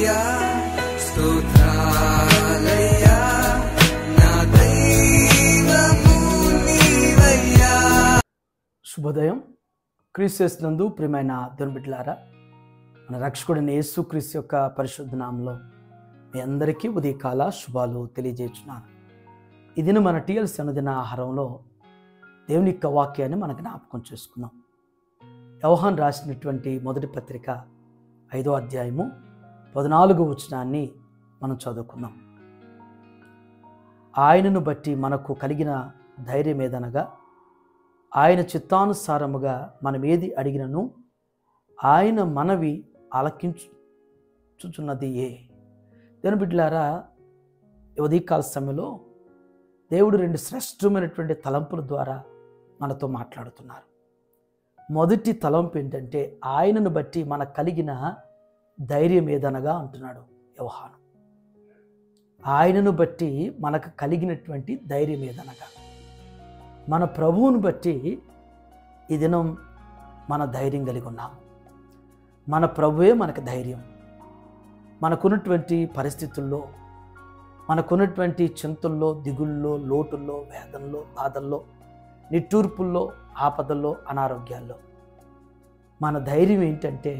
నీవయ్యా, స్తోత్రాలయ్యా, నా దైవము నీవయ్యా. శుభోదయం. క్రీస్తునందు ప్రియమైన దేవుని బిడ్డలారా, మన రక్షకుడైన యేసుక్రీస్తు యొక్క పరిశుద్ధ నామములో మీ అందరికీ ఉదయకాల శుభాలు తెలియజేస్తున్నాను. ఈ దినం మన టీఎల్సీ అనుదిన ఆహారంలో దేవుని యొక్క వాక్యాన్ని మన జ్ఞాపకం చేసుకుందాం. యోహాను రాసినటువంటి మొదటి పత్రిక 5వ అధ్యాయము 14వ వచనాన్ని మనం చదువుకుందాం. ఆయనను బట్టి మనకు కలిగిన ధైర్యం ఏదనగా, ఆయన చిత్తానుసారముగా మనం ఏది అడిగినను ఆయన మనవి ఆలకించుచున్నది ఏ. దేవుని బిడ్డలారా, ఉదయకాల సమయంలో దేవుడు 2 శ్రేష్టమైనటువంటి తలంపుల ద్వారా మనతో మాట్లాడుతున్నారు. మొదటి తలంపు ఏంటంటే, ఆయనను బట్టి మనకు కలిగిన ధైర్యం ఏదనగా అంటున్నాడు యోహాను. ఆయనను బట్టి మనకు కలిగినటువంటి ధైర్యం ఏదనగా, మన ప్రభువును బట్టి ఈ దినం మన ధైర్యం కలిగి ఉన్నాం. మన ప్రభువే మనకు ధైర్యం. మనకున్నటువంటి పరిస్థితుల్లో, మనకున్నటువంటి చింతల్లో, దిగుల్లో, లోటుల్లో, వేదనలో, బాధల్లో, నిట్టూర్పుల్లో, ఆపదల్లో, అనారోగ్యాల్లో మన ధైర్యం ఏంటంటే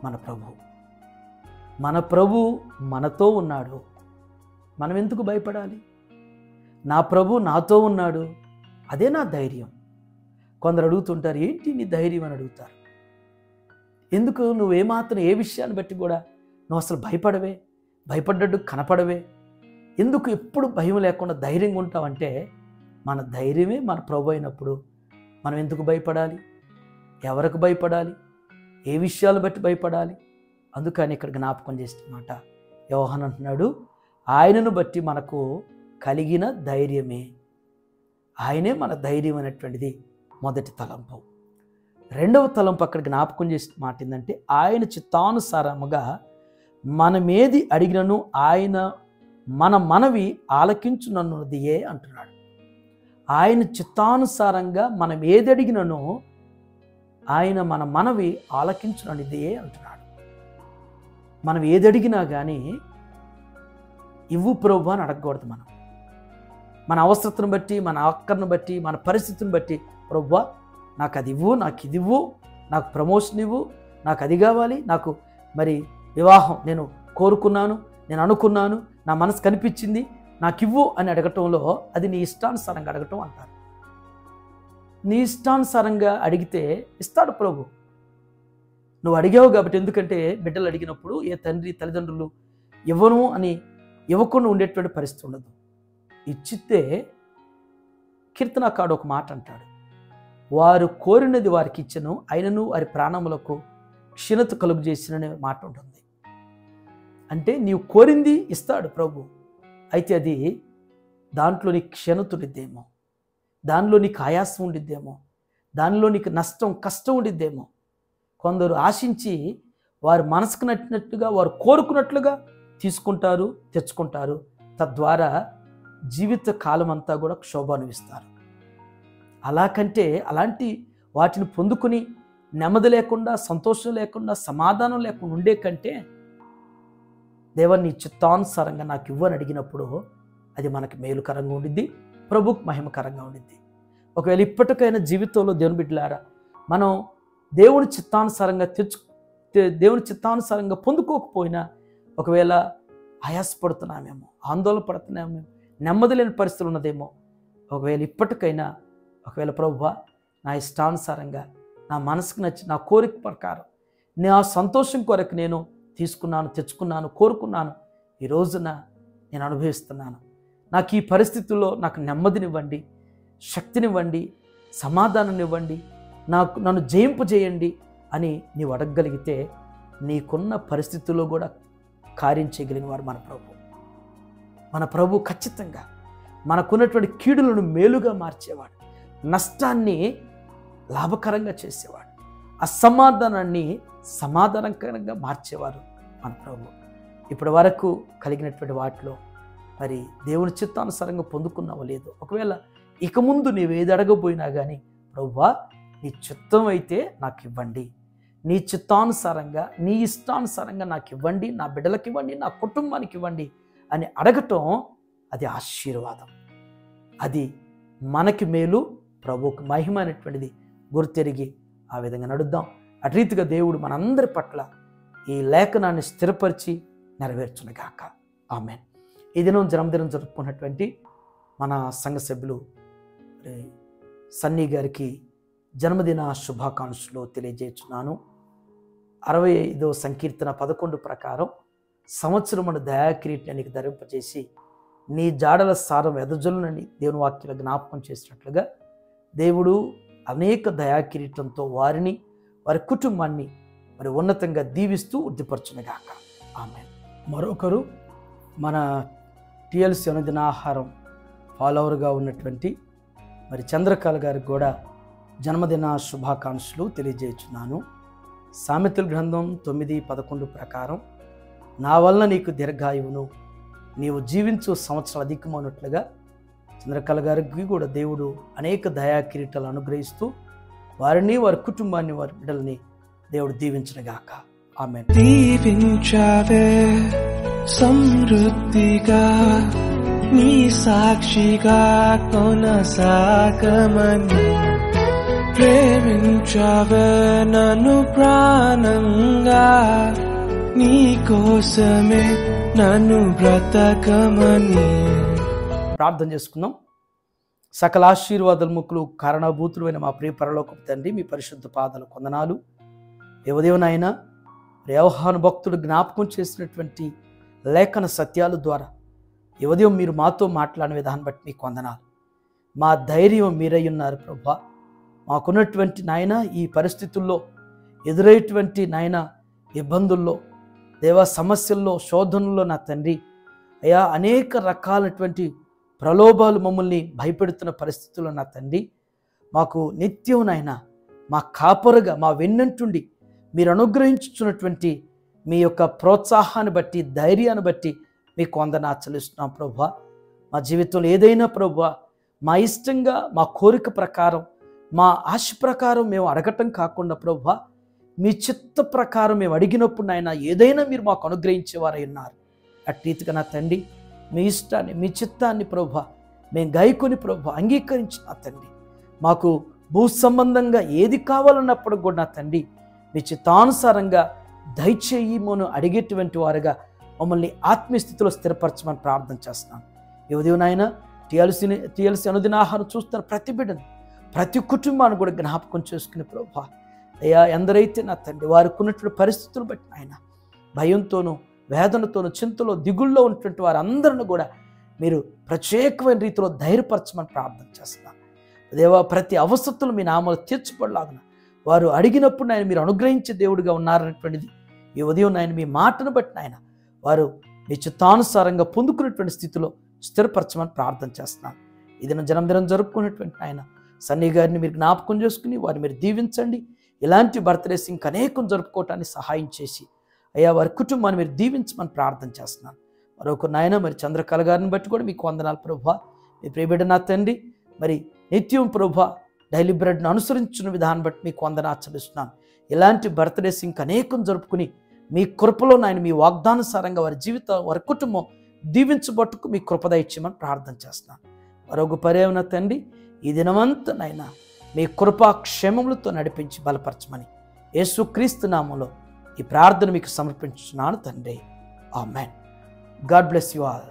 మన ప్రభు. మన ప్రభు మనతో ఉన్నాడు. మనం ఎందుకు భయపడాలి? నా ప్రభు నాతో ఉన్నాడు, అదే నా ధైర్యం. కొందరు అడుగుతుంటారు, ఏంటి నీ ధైర్యం అని అడుగుతారు. ఎందుకు నువ్వేమాత్రం ఏ విషయాన్ని బట్టి కూడా నువ్వు అసలు భయపడ్డట్టు కనపడవే, ఎందుకు ఎప్పుడు భయం లేకుండా ధైర్యంగా ఉంటావంటే, మన ధైర్యమే మన ప్రభు అయినప్పుడు మనం ఎందుకు భయపడాలి? ఎవరికి భయపడాలి? ఏ విషయాలు బట్టి భయపడాలి? అందుకని ఇక్కడ జ్ఞాపకం చేసిన మాట యోహాను అంటున్నాడు, ఆయనను బట్టి మనకు కలిగిన ధైర్యమే. ఆయనే మన ధైర్యం అనేటువంటిది మొదటి తలంపు. రెండవ తలంపు అక్కడ జ్ఞాపకం చేసిన మాట ఏంటంటే, ఆయన చిత్తానుసారముగా మనమేది అడిగినను ఆయన మన మనవి ఆలకించునన్నది ఏ అంటున్నాడు. ఆయన చిత్తానుసారంగా మనం ఏది అడిగినను ఆయన మన మనవి ఆలకించునన్నది ఏ అంటున్నాడు. మనం ఏది అడిగినా కానీ ఇవ్వు ప్రభు అని అడగకూడదు. మన అవసరతను బట్టి, మన అక్కర్ను బట్టి, మన పరిస్థితిని బట్టి, ప్రభువా నాకు అది ఇవ్వు, నాకు ఇది ఇవ్వు, నాకు ప్రమోషన్ ఇవ్వు, నాకు అది కావాలి, నాకు మరి వివాహం నేను కోరుకున్నాను, నేను అనుకున్నాను, నా మనసు కనిపించింది, నాకు ఇవ్వు అని అడగటంలో అది నీ ఇష్టానుసారంగా అడగటం అంటారు. నీ ఇష్టానుసారంగా అడిగితే ఇస్తాడు ప్రభు. నువ్వు అడిగావు కాబట్టి. ఎందుకంటే బిడ్డలు అడిగినప్పుడు ఏ తల్లిదండ్రులు ఇవ్వను అని ఇవ్వకుండా ఉండేటువంటి పరిస్థితి ఉండదు. ఇచ్చితే కీర్తనకారుడు ఒక మాట అంటాడు, వారు కోరినది వారికి ఇచ్చను, అయినను వారి ప్రాణములకు క్షీణత కలుగు చేసిన మాట ఉంటుంది. అంటే నీవు కోరింది ఇస్తాడు ప్రభు. అయితే అది దాంట్లో నీకు క్షీణత ఉండిద్దేమో, దానిలో నీకు ఆయాసం ఉండిద్దేమో, దానిలో నీకు నష్టం, కష్టం ఉండిద్దేమో. కొందరు ఆశించి వారి మనసుకు నచ్చినట్లుగా, వారు కోరుకున్నట్లుగా తీసుకుంటారు, తెచ్చుకుంటారు. తద్వారా జీవిత కాలం అంతా కూడా క్షోభ అనుభవిస్తారు. అలాంటి వాటిని పొందుకుని నెమ్మది లేకుండా, సంతోషం లేకుండా, సమాధానం లేకుండా ఉండే కంటే దేవా నీ చిత్తానుసారంగా నాకు ఇవ్వని అడిగినప్పుడు అది మనకి మేలుకరంగా ఉండిద్ది, ప్రభుకు మహిమకరంగా ఉండిద్ది. ఒకవేళ ఇప్పటికైనా జీవితంలో దేవుని బిడ్డలారా, మనం దేవుని చిత్తానుసారంగా పొందుకోకపోయినా, ఒకవేళ ఆయాసపడుతున్నామేమో, ఆందోళన పడుతున్నామేమో, నెమ్మది లేని పరిస్థితులు ఉన్నదేమో, ఒకవేళ ప్రభువా నా ఇష్టానుసారంగా, నా మనసుకు నచ్చి, నా కోరిక ప్రకారం, నా సంతోషం కొరకు నేను తీసుకున్నాను, తెచ్చుకున్నాను, కోరుకున్నాను, ఈ రోజున నేను అనుభవిస్తున్నాను. నాకు ఈ పరిస్థితుల్లో నాకు నెమ్మదినివ్వండి, శక్తినివ్వండి, సమాధానాన్నివ్వండి, నన్ను జయింపజేయండి అని నీవు అడగగలిగితే నీకున్న పరిస్థితుల్లో కూడా కార్యం చేయగలిగిన వాడు మన ప్రభు. ఖచ్చితంగా మనకున్నటువంటి కీడులను మేలుగా మార్చేవాడు, నష్టాన్ని లాభకరంగా చేసేవాడు, అసమాధానాన్ని సమాధానకరంగా మార్చేవారు మన ప్రభు. ఇప్పటి వరకు కలిగినటువంటి వాటిలో మరి దేవుని చిత్తానుసారంగా పొందుకున్నావో లేదో, ఒకవేళ ఇక ముందు నీవు ఏది అడగబోయినా కానీ ప్రభువా నీ చిత్తం అయితే నాకు ఇవ్వండి, నీ చిత్తానుసారంగా, నీ ఇష్టానుసారంగా నాకు ఇవ్వండి, నా బిడ్డలకు ఇవ్వండి, నా కుటుంబానికి ఇవ్వండి అని అడగటం అది ఆశీర్వాదం. అది మనకి మేలు, ప్రభువుకు మహిమ అనేటువంటిది గుర్తెరిగి ఆ విధంగా నడుద్దాం. అటు రీతిగా దేవుడు మనందరి పట్ల ఈ లేఖనాన్ని స్థిరపరిచి నెరవేర్చునుగాక. ఆమేన్. ఈ దినం జన్మదినం జరుపుకున్నటువంటి మన సంఘ సభ్యులు సన్నీ గారికి జన్మదిన శుభాకాంక్షలు తెలియజేస్తున్నాను. 65వ సంకీర్తన 11 ప్రకారం సంవత్సరమును దయాకిరీటానికి ధరింపజేసి నీ జాడల సారం ఎదజల్లునని దేవుని వాక్యాల జ్ఞాపకం చేసినట్లుగా దేవుడు అనేక దయాకిరీటంతో వారిని, వారి కుటుంబాన్ని మరి ఉన్నతంగా దీవిస్తూ వృద్ధిపరచునుగాక. ఆమేన్. మరొకరు మన టిఎల్సి అనుదిన ఆహారం ఫాలోవర్గా ఉన్నటువంటి మరి చంద్రకళ గారికి కూడా జన్మదిన శుభాకాంక్షలు తెలియజేస్తున్నాను. సామెతల గ్రంథం 9:11 ప్రకారం నా వలన నీకు దీర్ఘాయువును, నీవు జీవించు సంవత్సరాలు అధికమైనట్లుగా చంద్రకళ గారికి కూడా దేవుడు అనేక దయా కిరీటాలు అనుగ్రహిస్తూ వారిని, వారి కుటుంబాన్ని, వారి బిడ్డల్ని దేవుడు దీవించునుగాక. ఆమేన్. దీవించావే సమృద్ధిగా, నీ సాక్షిగా కొనసాగమని, ప్రేమించావే నన్ను ప్రాణంగా, నీ కోసమే నన్ను బ్రతకమని. ప్రార్థన చేసుకుందాం. సకల ఆశీర్వాదాల ముక్కులు కారణభూతులైన మా ప్రియ పరలోకపు తండ్రి, మీ పరిశుద్ధ పాదాలకు వందనాలు. దేవదేవునైనా యోహాను భక్తుడు జ్ఞాపకం చేసినటువంటి లేఖన సత్యాల ద్వారా ఉదయం మీరు మాతో మాట్లాడిన విధానం బట్టి మీకు వందనాలు. మా ధైర్యం మీరై ఉన్నారు ప్రభా. మాకున్నటువంటి నాయన ఈ పరిస్థితుల్లో ఎదురయ్యేటువంటి నాయన ఇబ్బందుల్లో, దేవా సమస్యల్లో, శోధనల్లో నా తండ్రి అయ్యా అనేక రకాలైనటువంటి ప్రలోభాలు మమ్మల్ని భయపెడుతున్న పరిస్థితుల్లో నా తండ్రి మాకు నిత్యం నాయన మా కాపరుగా, మా వెన్నంటుండి మీరు అనుగ్రహించుతున్నటువంటి మీ యొక్క ప్రోత్సాహాన్ని బట్టి, ధైర్యాన్ని బట్టి మీకు వందనాలు చెల్లిస్తున్నాం ప్రభువా. మా జీవితంలో ఏదైనా ప్రభువా మా ఇష్టంగా, మా కోరిక ప్రకారం, మా ఆశ ప్రకారం మేము అడగటం కాకుండా ప్రభువా మీ చిత్త ప్రకారం మేము అడిగినప్పుడు నాయన ఏదైనా మీరు మాకు అనుగ్రహించేవారై ఉన్నారు. అట్టి రీతిగా నా తండ్రి మీ ఇష్టాన్ని, మీ చిత్తాన్ని ప్రభువా మేము గైకొని ప్రభువా అంగీకరించిన తండ్రి మాకు భూ సంబంధంగా ఏది కావాలన్నప్పుడు కూడా నా తండ్రి మీ చిత్తానుసారంగా దయచేయి మను అడిగేటువంటి వారుగా మమ్మల్ని ఆత్మీయస్థితిలో స్థిరపరచమని ప్రార్థన చేస్తున్నాను. ఈ ఉదయం నాయన టిఎల్సి అనుదిన ఆహారం చూస్తున్న ప్రతి బిడ్డను, ప్రతి కుటుంబాన్ని కూడా జ్ఞాపకం చేసుకునే ప్రభువా అయ్యా ఎందరైతే నా తండ్రి వారికి ఉన్నటువంటి పరిస్థితులను బట్టి ఆయన భయంతోనూ, వేదనతోనూ, చింతలో, దిగుల్లో ఉన్నటువంటి వారందరిని కూడా మీరు ప్రత్యేకమైన రీతిలో ధైర్యపరచమని ప్రార్థన చేస్తున్నాను. దేవా ప్రతి అవసరతలు మీ నామాలు తీర్చబడలాగున వారు అడిగినప్పుడు ఆయన మీరు అనుగ్రహించే దేవుడిగా ఉన్నారనేటువంటిది ఈ ఉదయం ఆయన మీ మాటను బట్టి ఆయన వారు మీ చిత్తానుసారంగా పొందుకునేటువంటి స్థితిలో స్థిరపరచమని ప్రార్థన చేస్తున్నాను. ఇదిన జన్మదినం జరుపుకునేటువంటి ఆయన సన్నీ గారిని మీరు జ్ఞాపకం చేసుకుని వారిని మీరు దీవించండి. ఇలాంటి బర్త్డేస్ ఇంకా అనేకం జరుపుకోవటానికి సహాయం చేసి అయ్యా వారి కుటుంబాన్ని మీరు దీవించమని ప్రార్థన చేస్తున్నాను. మరొక నాయన మరి చంద్రకళ గారిని బట్టి కూడా మీకు వందనాలు ప్రభువా. మీ ప్రియబిడ్డ నా తండ్రి మరి నిత్యం ప్రభువా డైలీ బ్రెడ్ను అనుసరించిన విధానం బట్టి మీకు వందనాలు చెల్లిస్తున్నాను. ఇలాంటి బర్త్డేస్ ఇంకా అనేకం జరుపుకుని మీ కృపలో నాయన మీ వాగ్దానుసారంగా వారి జీవితం, వారి కుటుంబం దీవించబట్టుకు మీ కృపద ఇచ్చేయమని ప్రార్థన చేస్తున్నాను. మరొక పర్యావరణ తండ్రి ఈ దినమంతా నాయన మీ కృపా క్షేమములతో నడిపించి బలపరచమని యేసుక్రీస్తు నామములో ఈ ప్రార్థన మీకు సమర్పించుతున్నాను తండ్రి. Amen. God bless you all.